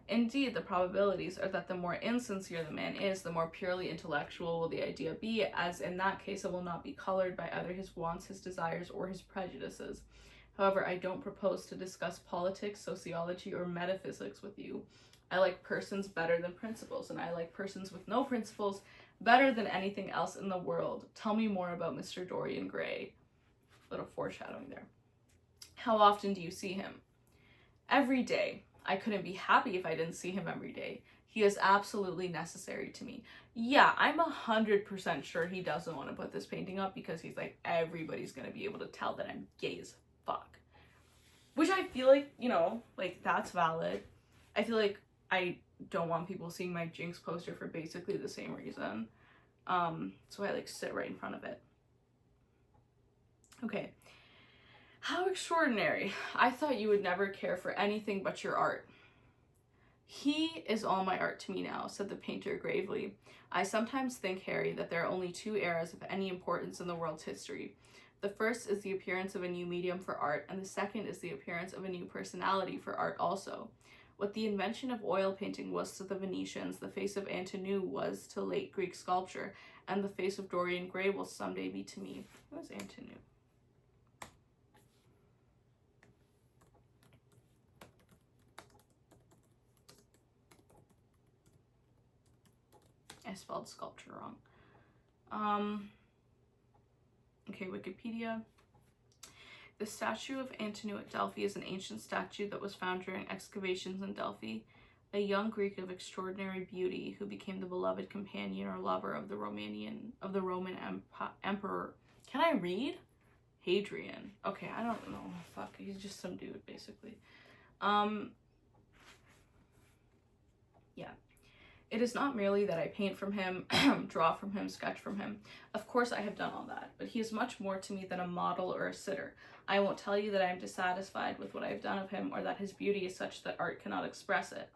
Indeed, the probabilities are that the more insincere the man is, the more purely intellectual will the idea be, as in that case it will not be colored by either his wants, his desires, or his prejudices. However, I don't propose to discuss politics, sociology, or metaphysics with you. I like persons better than principles, and I like persons with no principles better than anything else in the world. Tell me more about Mr. Dorian Gray. Little foreshadowing there. How often do you see him? Every day. I couldn't be happy if I didn't see him every day. He is absolutely necessary to me. Yeah, I'm 100% sure he doesn't want to put this painting up because he's like, everybody's going to be able to tell that I'm gay as fuck. Which I feel like, you know, like, that's valid. I feel like I don't want people seeing my Jinx poster for basically the same reason. So I, like, sit right in front of it. Okay. How extraordinary. I thought you would never care for anything but your art. He is all my art to me now, said the painter gravely. I sometimes think, Harry, that there are only two eras of any importance in the world's history. The first is the appearance of a new medium for art, and the second is the appearance of a new personality for art also. What the invention of oil painting was to the Venetians, the face of Antonou was to late Greek sculpture, and the face of Dorian Gray will someday be to me. Who is Antonou? I spelled sculpture wrong. Okay, Wikipedia. The statue of Antonou at Delphi is an ancient statue that was found during excavations in Delphi. A young Greek of extraordinary beauty who became the beloved companion or lover of the Roman emperor. Can I read? Hadrian. Okay, I don't know. Fuck, he's just some dude, basically. Yeah. It is not merely that I paint from him, draw from him, sketch from him. Of course I have done all that, but he is much more to me than a model or a sitter. I won't tell you that I am dissatisfied with what I have done of him, or that his beauty is such that art cannot express it.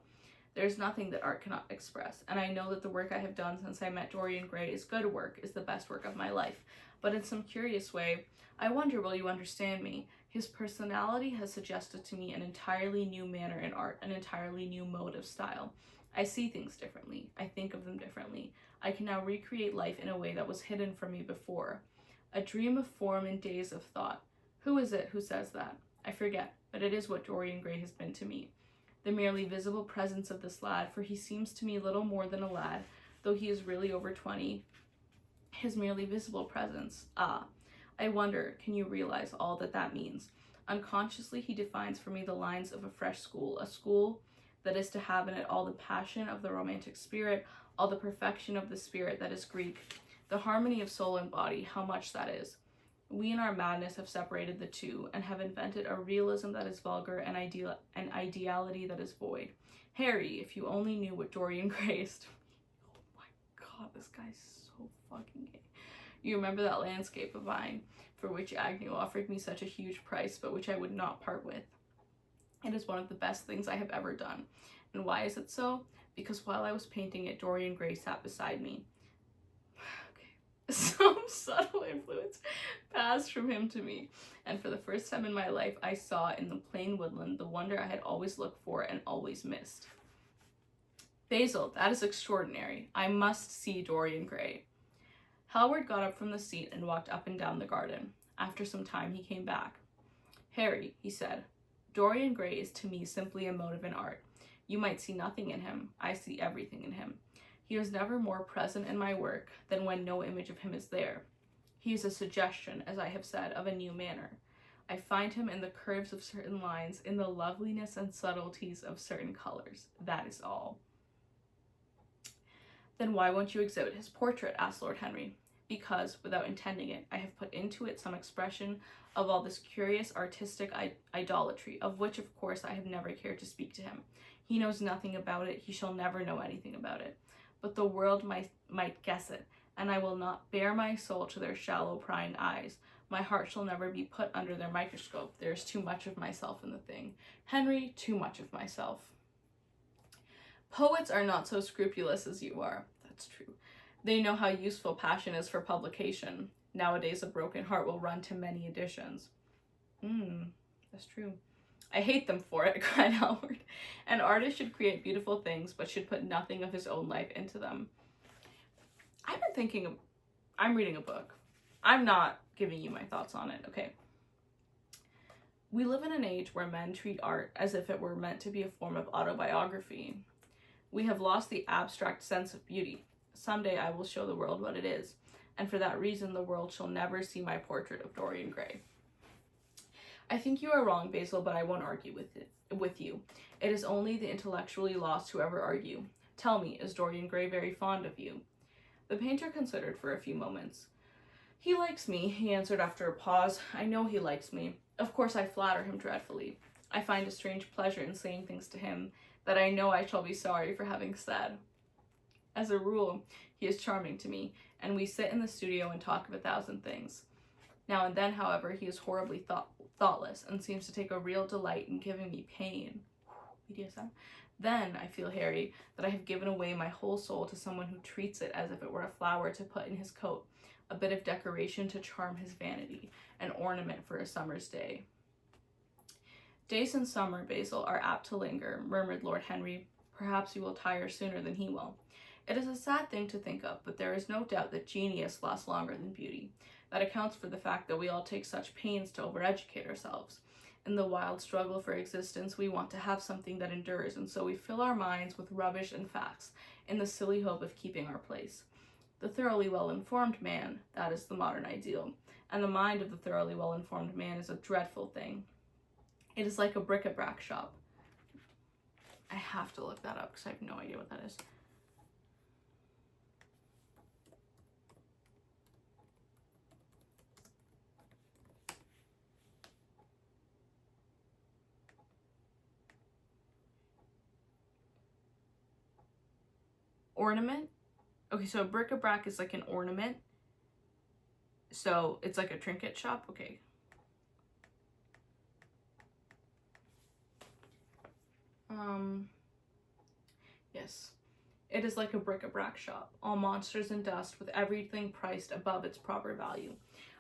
There is nothing that art cannot express, and I know that the work I have done since I met Dorian Gray is good work, is the best work of my life. But in some curious way, I wonder will you understand me? His personality has suggested to me an entirely new manner in art, an entirely new mode of style. I see things differently. I think of them differently. I can now recreate life in a way that was hidden from me before. A dream of form in days of thought. Who is it who says that? I forget, but it is what Dorian Gray has been to me. The merely visible presence of this lad, for he seems to me little more than a lad, though he is really over 20. His merely visible presence. Ah, I wonder, can you realize all that that means? Unconsciously, he defines for me the lines of a fresh school, a school that is to have in it all the passion of the romantic spirit, all the perfection of the spirit that is Greek, the harmony of soul and body, how much that is. We in our madness have separated the two, and have invented a realism that is vulgar and an ideality that is void. Harry, if you only knew what Dorian Gray is to me. Oh my god, this guy's so fucking gay. You remember that landscape of mine, for which Agnew offered me such a huge price, but which I would not part with. It is one of the best things I have ever done. And why is it so? Because while I was painting it, Dorian Gray sat beside me. Okay. Some subtle influence passed from him to me, and for the first time in my life, I saw in the plain woodland the wonder I had always looked for and always missed. Basil, that is extraordinary. I must see Dorian Gray. Hallward got up from the seat and walked up and down the garden. After some time, he came back. Harry, he said, Dorian Gray is to me simply a motive in art. You might see nothing in him. I see everything in him. He is never more present in my work than when no image of him is there. He is a suggestion, as I have said, of a new manner. I find him in the curves of certain lines, in the loveliness and subtleties of certain colors. That is all. Then why won't you exhibit his portrait? Asked Lord Henry. Because, without intending it, I have put into it some expression of all this curious artistic idolatry, of which, of course, I have never cared to speak to him. He knows nothing about it. He shall never know anything about it. But the world might guess it, and I will not bare my soul to their shallow, prying eyes. My heart shall never be put under their microscope. There is too much of myself in the thing. Henry, too much of myself. Poets are not so scrupulous as you are. That's true. They know how useful passion is for publication. Nowadays, a broken heart will run to many editions. That's true. I hate them for it, cried Hallward. An artist should create beautiful things, but should put nothing of his own life into them. I've been thinking, I'm reading a book. I'm not giving you my thoughts on it, okay? We live in an age where men treat art as if it were meant to be a form of autobiography. We have lost the abstract sense of beauty. Someday I will show the world what it is, and for that reason the world shall never see my portrait of Dorian Gray. I think you are wrong, Basil, but I won't argue with you. It is only the intellectually lost who ever argue. Tell me, is Dorian Gray very fond of you? The painter considered for a few moments. He likes me, he answered after a pause. I know he likes me. Of course I flatter him dreadfully. I find a strange pleasure in saying things to him that I know I shall be sorry for having said. As a rule, he is charming to me, and we sit in the studio and talk of 1,000 things. Now and then, however, he is horribly thoughtless and seems to take a real delight in giving me pain. BDSM. Then I feel, Harry, that I have given away my whole soul to someone who treats it as if it were a flower to put in his coat, a bit of decoration to charm his vanity, an ornament for a summer's day. Days in summer, Basil, are apt to linger, murmured Lord Henry. Perhaps you will tire sooner than he will. It is a sad thing to think of, but there is no doubt that genius lasts longer than beauty. That accounts for the fact that we all take such pains to overeducate ourselves. In the wild struggle for existence, we want to have something that endures, and so we fill our minds with rubbish and facts, in the silly hope of keeping our place. The thoroughly well-informed man, that is the modern ideal, and the mind of the thoroughly well-informed man is a dreadful thing. It is like a bric-a-brac shop. I have to look that up because I have no idea what that is. Ornament? Okay, so a bric-a-brac is like an ornament. So it's like a trinket shop? Okay. Yes. It is like a bric-a-brac shop, all monsters and dust, with everything priced above its proper value.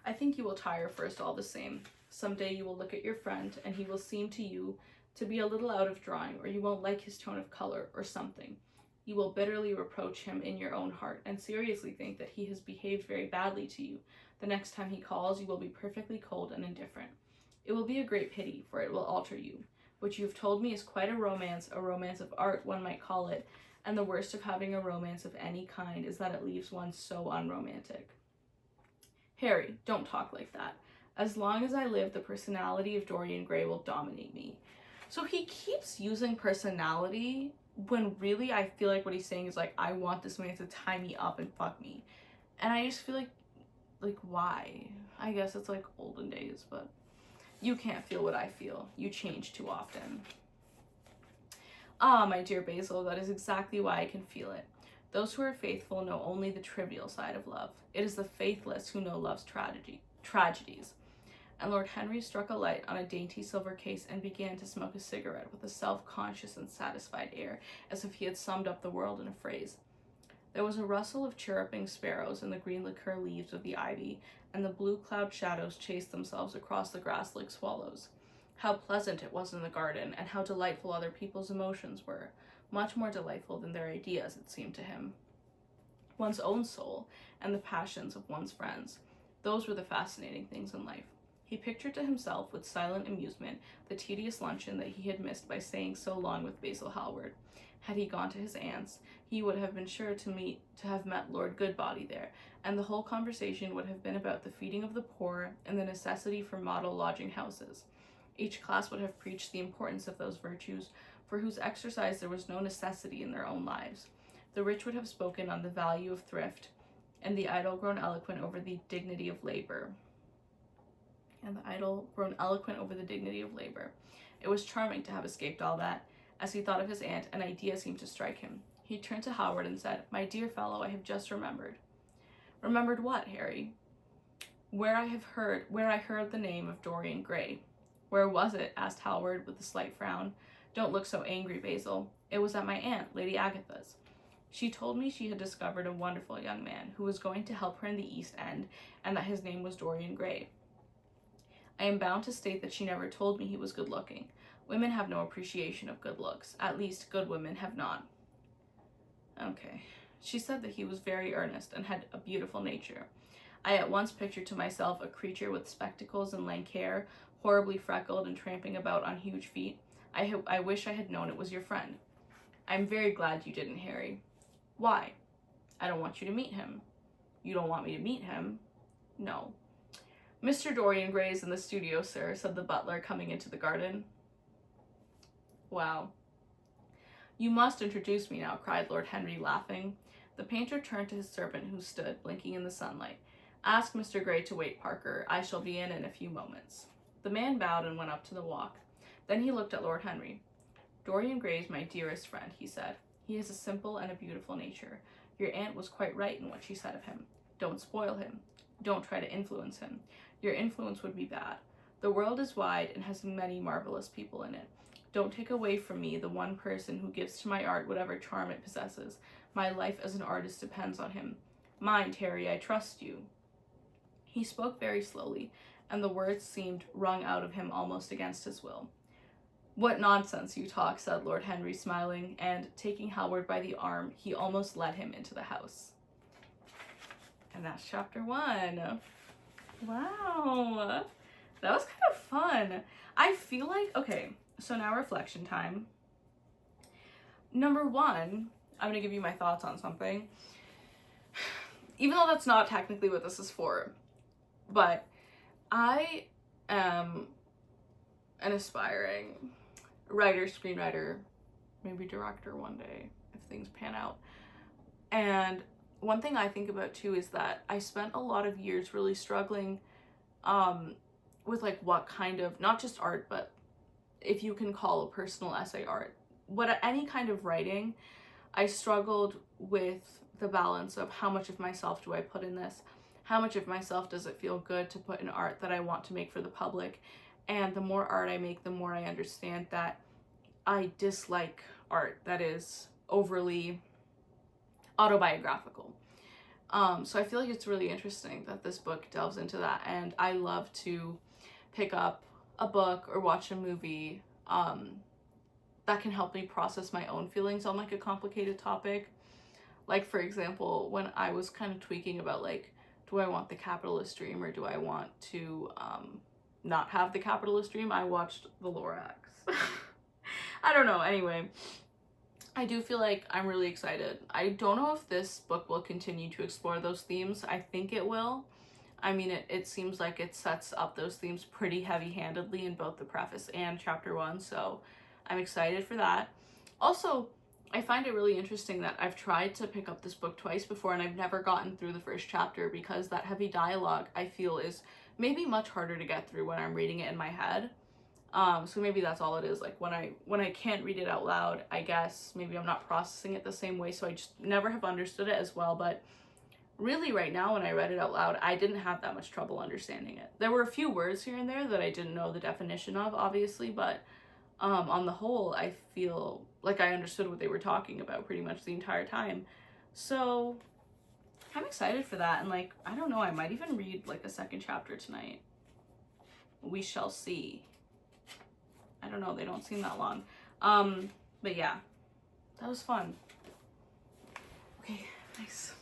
I think you will tire first all the same. Someday you will look at your friend, and he will seem to you to be a little out of drawing, or you won't like his tone of color, or something. You will bitterly reproach him in your own heart, and seriously think that he has behaved very badly to you. The next time he calls, you will be perfectly cold and indifferent. It will be a great pity, for it will alter you. What you have told me is quite a romance of art, one might call it, and the worst of having a romance of any kind is that it leaves one so unromantic. Harry, don't talk like that. As long as I live, the personality of Dorian Gray will dominate me. So he keeps using personality when really I feel like what he's saying is like, I want this man to tie me up and fuck me. And I just feel like why? I guess it's like olden days, but you can't feel what I feel. You change too often. Ah, my dear Basil, that is exactly why I can feel it. Those who are faithful know only the trivial side of love. It is the faithless who know love's tragedies. And Lord Henry struck a light on a dainty silver case and began to smoke a cigarette with a self-conscious and satisfied air, as if he had summed up the world in a phrase. There was a rustle of chirruping sparrows in the green liqueur leaves of the ivy, and the blue cloud shadows chased themselves across the grass like swallows. How pleasant it was in the garden, and how delightful other people's emotions were, much more delightful than their ideas, it seemed to him. One's own soul, and the passions of one's friends, those were the fascinating things in life. He pictured to himself with silent amusement the tedious luncheon that he had missed by staying so long with Basil Hallward. Had he gone to his aunt's, he would have been sure to have met Lord Goodbody there, and the whole conversation would have been about the feeding of the poor and the necessity for model lodging houses. Each class would have preached the importance of those virtues for whose exercise there was no necessity in their own lives. The rich would have spoken on the value of thrift, and the idle grown eloquent over the dignity of labor. It was charming to have escaped all that. As he thought of his aunt, an idea seemed to strike him. He turned to Howard and said, "My dear fellow, I have just remembered." "Remembered what, Harry?" Where I heard the name of Dorian Gray." "Where was it?" asked Howard with a slight frown. "Don't look so angry, Basil. It was at my aunt, Lady Agatha's. She told me she had discovered a wonderful young man who was going to help her in the East End, and that his name was Dorian Gray. I am bound to state that she never told me he was good-looking. Women have no appreciation of good looks. At least, good women have not." Okay. "She said that he was very earnest and had a beautiful nature. I at once pictured to myself a creature with spectacles and lank hair, horribly freckled and tramping about on huge feet. I wish I had known it was your friend." "I'm very glad you didn't, Harry." "Why?" "I don't want you to meet him." "You don't want me to meet him?" "No." "Mr. Dorian Gray is in the studio, sir," said the butler, coming into the garden. Wow. "You must introduce me now," cried Lord Henry, laughing. The painter turned to his servant, who stood, blinking in the sunlight. "Ask Mr. Gray to wait, Parker. I shall be in a few moments." The man bowed and went up to the walk. Then he looked at Lord Henry. "Dorian Gray is my dearest friend," he said. "He has a simple and a beautiful nature. Your aunt was quite right in what she said of him. Don't spoil him. Don't try to influence him. Your influence would be bad. The world is wide and has many marvelous people in it. Don't take away from me the one person who gives to my art whatever charm it possesses. My life as an artist depends on him. Mind, Harry, I trust you." He spoke very slowly, and the words seemed wrung out of him almost against his will. "What nonsense you talk," said Lord Henry, smiling, and taking Howard by the arm, he almost led him into the house. And that's chapter 1. Wow. That was kind of fun. I feel like, okay, so now reflection time. Number 1, I'm going to give you my thoughts on something. Even though that's not technically what this is for, but I am an aspiring writer, screenwriter, maybe director one day if things pan out. And one thing I think about too is that I spent a lot of years really struggling with like what kind of, not just art, but if you can call a personal essay art, any kind of writing, I struggled with the balance of how much of myself do I put in this? How much of myself does it feel good to put in art that I want to make for the public? And the more art I make, the more I understand that I dislike art that is overly autobiographical. So I feel like it's really interesting that this book delves into that, and I love to pick up a book or watch a movie that can help me process my own feelings on like a complicated topic. Like, for example, when I was kind of tweaking about like, do I want the capitalist dream or do I want to not have the capitalist dream, I watched The Lorax. I don't know, anyway. I do feel like I'm really excited. I don't know if this book will continue to explore those themes. I think it will. I mean, it seems like it sets up those themes pretty heavy-handedly in both the preface and chapter 1, so I'm excited for that. Also, I find it really interesting that I've tried to pick up this book twice before and I've never gotten through the first chapter because that heavy dialogue, I feel, is maybe much harder to get through when I'm reading it in my head. So maybe that's all it is. Like when I can't read it out loud, I guess maybe I'm not processing it the same way, so I just never have understood it as well. But really right now when I read it out loud, I didn't have that much trouble understanding it. There were a few words here and there that I didn't know the definition of, obviously, but on the whole, I feel like I understood what they were talking about pretty much the entire time. So I'm excited for that, and like, I don't know, I might even read like a second chapter tonight. We shall see. I don't know, they don't seem that long. But yeah, that was fun. Okay, nice.